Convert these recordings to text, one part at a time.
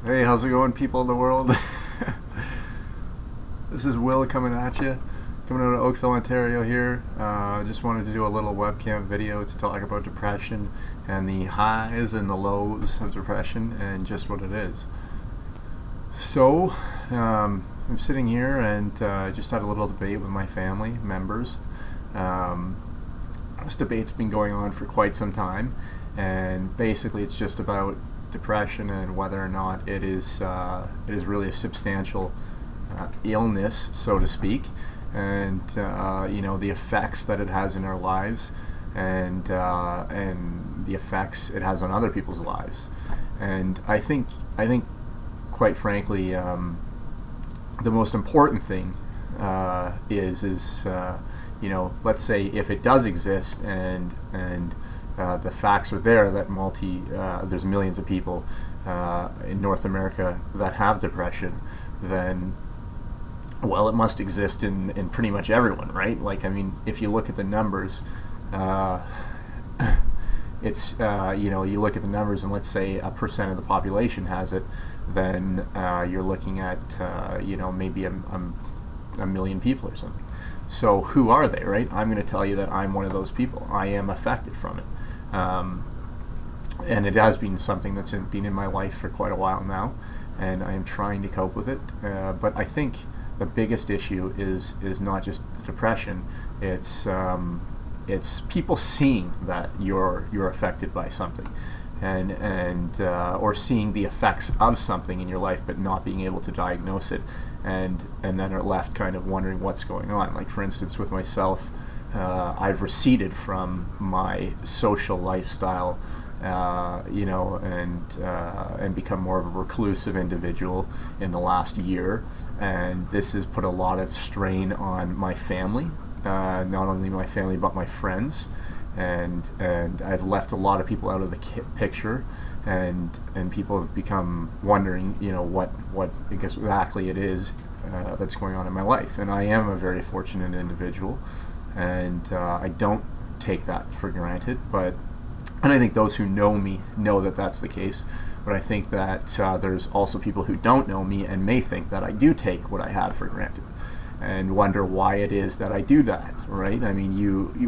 Hey, how's it going, people in the world? This is Will coming at you, coming out of Oakville, Ontario here. Just wanted to do a little webcam video to talk about depression and the highs and the lows of depression and just what it is. So, I'm sitting here and just had a little debate with my family members. Um, this debate's been going on for quite some time, and basically it's just about depression and whether or not it is really a substantial illness, so to speak, and the effects that it has in our lives, and the effects it has on other people's lives. And I think quite frankly, the most important thing is let's say if it does exist and the facts are there that there's millions of people in North America that have depression, then well, it must exist in pretty much everyone, right? Like, I mean, if you look at the numbers, uh, you look at the numbers and let's say a percent of the population has it, then you're looking at maybe a million people or something. So who are they, right? I'm going to tell you that I'm one of those people. I am affected from it, and it has been something that's been in my life for quite a while now, and I am trying to cope with it. But I think the biggest issue is not just the depression. It's people seeing that you're affected by something, and or seeing the effects of something in your life, but not being able to diagnose it, and then are left kind of wondering what's going on. Like, for instance, with myself, I've receded from my social lifestyle, and become more of a reclusive individual in the last year, and this has put a lot of strain on my family, not only my family but my friends, and I've left a lot of people out of the picture, and people have become wondering, what exactly it is that's going on in my life. And I am a very fortunate individual, and I don't take that for granted, and I think those who know me know that that's the case. But I think that there's also people who don't know me and may think that I do take what I have for granted, and wonder why it is that I do that. Right? I mean,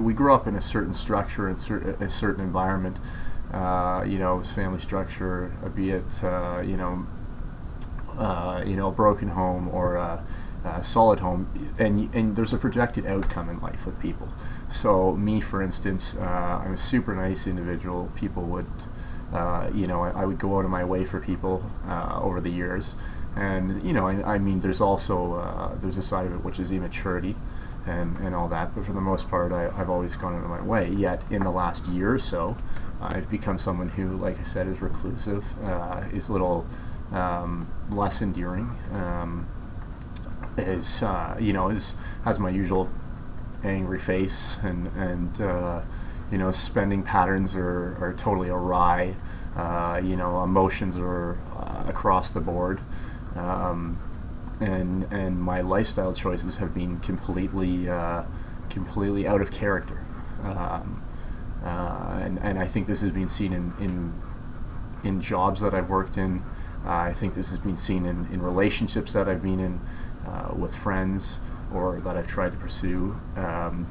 we grow up in a certain structure and a certain environment. Family structure, be it a broken home or a solid home, and there's a projected outcome in life with people. So me, for instance, I'm a super nice individual. People would, I would go out of my way for people over the years, and I mean, there's also there's a side of it which is immaturity and all that. But for the most part, I've always gone out of my way. Yet in the last year or so, I've become someone who, like I said, is reclusive, is a little less endearing, has my usual angry face, and spending patterns are totally awry. Emotions are across the board, and my lifestyle choices have been completely out of character. And I think this has been seen in jobs that I've worked in. I think this has been seen in relationships that I've been in with friends, or that I've tried to pursue. And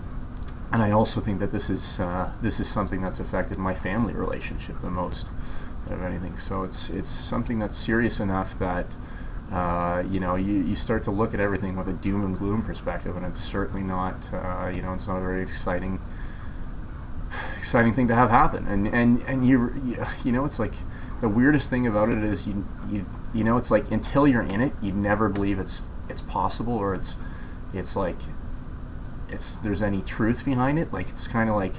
I also think that this is something that's affected my family relationship the most of anything. So it's something that's serious enough that you start to look at everything with a doom and gloom perspective, and it's certainly not it's not a very exciting thing to have happen. And it's like, the weirdest thing about it is it's like, until you're in it, you'd never believe it's possible, or it's like there's any truth behind it. Like, it's kind of like,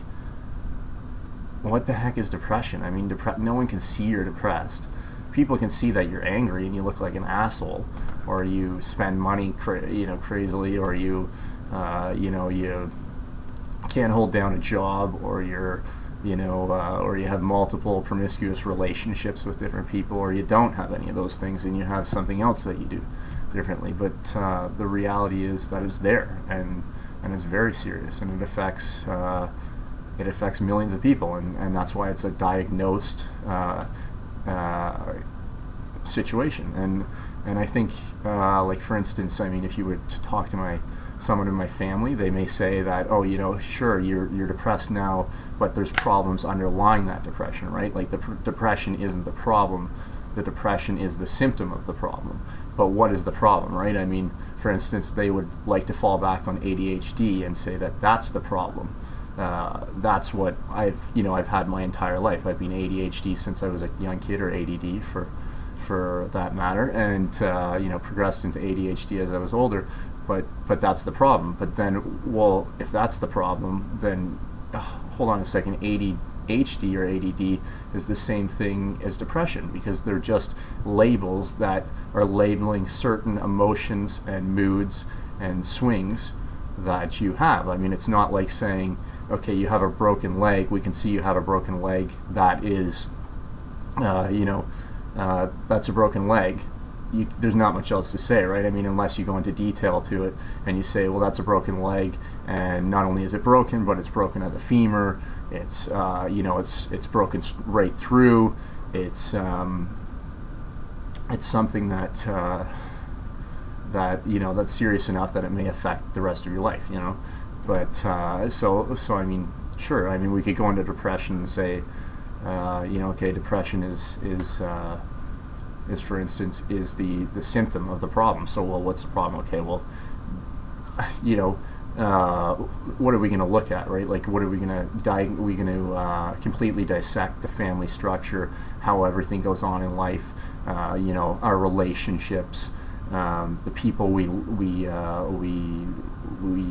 what the heck is depression? I mean, no one can see you're depressed. People can see that you're angry and you look like an asshole, or you spend money crazily, or you can't hold down a job, or or you have multiple promiscuous relationships with different people, or you don't have any of those things and you have something else that you do differently. But the reality is that it's there, and it's very serious, and it affects millions of people, and that's why it's a diagnosed situation. And I think, like for instance, I mean, if you were to talk to someone in my family, they may say that, oh, sure, you're depressed now, but there's problems underlying that depression, right? Like the depression isn't the problem. The depression is the symptom of the problem. But what is the problem, right? I mean, for instance, they would like to fall back on ADHD and say that that's the problem. That's what I've had my entire life. I've been ADHD since I was a young kid, or ADD for that matter, and progressed into ADHD as I was older. But that's the problem. But then, well, if that's the problem, then hold on a second. ADHD or ADD is the same thing as depression, because they're just labels that are labeling certain emotions and moods and swings that you have. I mean, it's not like saying, okay, you have a broken leg. We can see you have a broken leg. That is, that's a broken leg. There's not much else to say, right? I mean, unless you go into detail to it and you say, well, that's a broken leg, and not only is it broken, but it's broken at the femur. It's it's broken right through. It's something that that's serious enough that it may affect the rest of your life. But so I mean, sure. I mean, we could go into depression and say, okay, depression is for instance is the symptom of the problem. So, well, what's the problem? Okay, well, what are we going to look at, right? Like, what are we going to completely dissect the family structure, how everything goes on in life, our relationships, the people we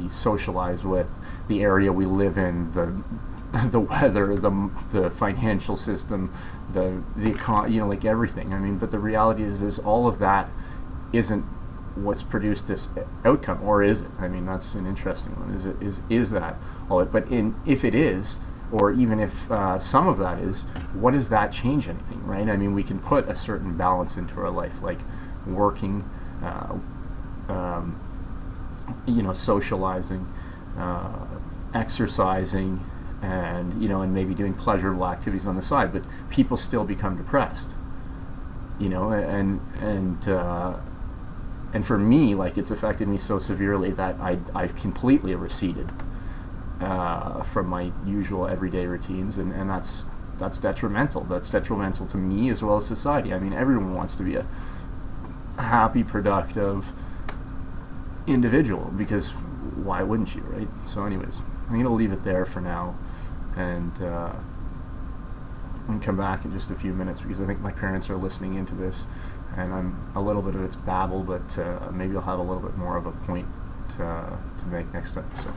socialize with, the area we live in, the weather, the financial system, the like everything. I mean, but the reality is all of that isn't what's produced this outcome, or is it? I mean, that's an interesting one. Is that all it? But if it is, or even if some of that is, what does that change anything, right? I mean, we can put a certain balance into our life, like working, socializing, exercising, and maybe doing pleasurable activities on the side, but people still become depressed, and for me, like, it's affected me so severely that I've completely receded from my usual everyday routines, and that's detrimental. That's detrimental to me as well as society. I mean, everyone wants to be a happy, productive individual, because why wouldn't you, right? So anyways, I'm going to leave it there for now, and come back in just a few minutes, because I think my parents are listening into this, and I'm a little bit of its babble, but maybe I'll have a little bit more of a point to make next episode.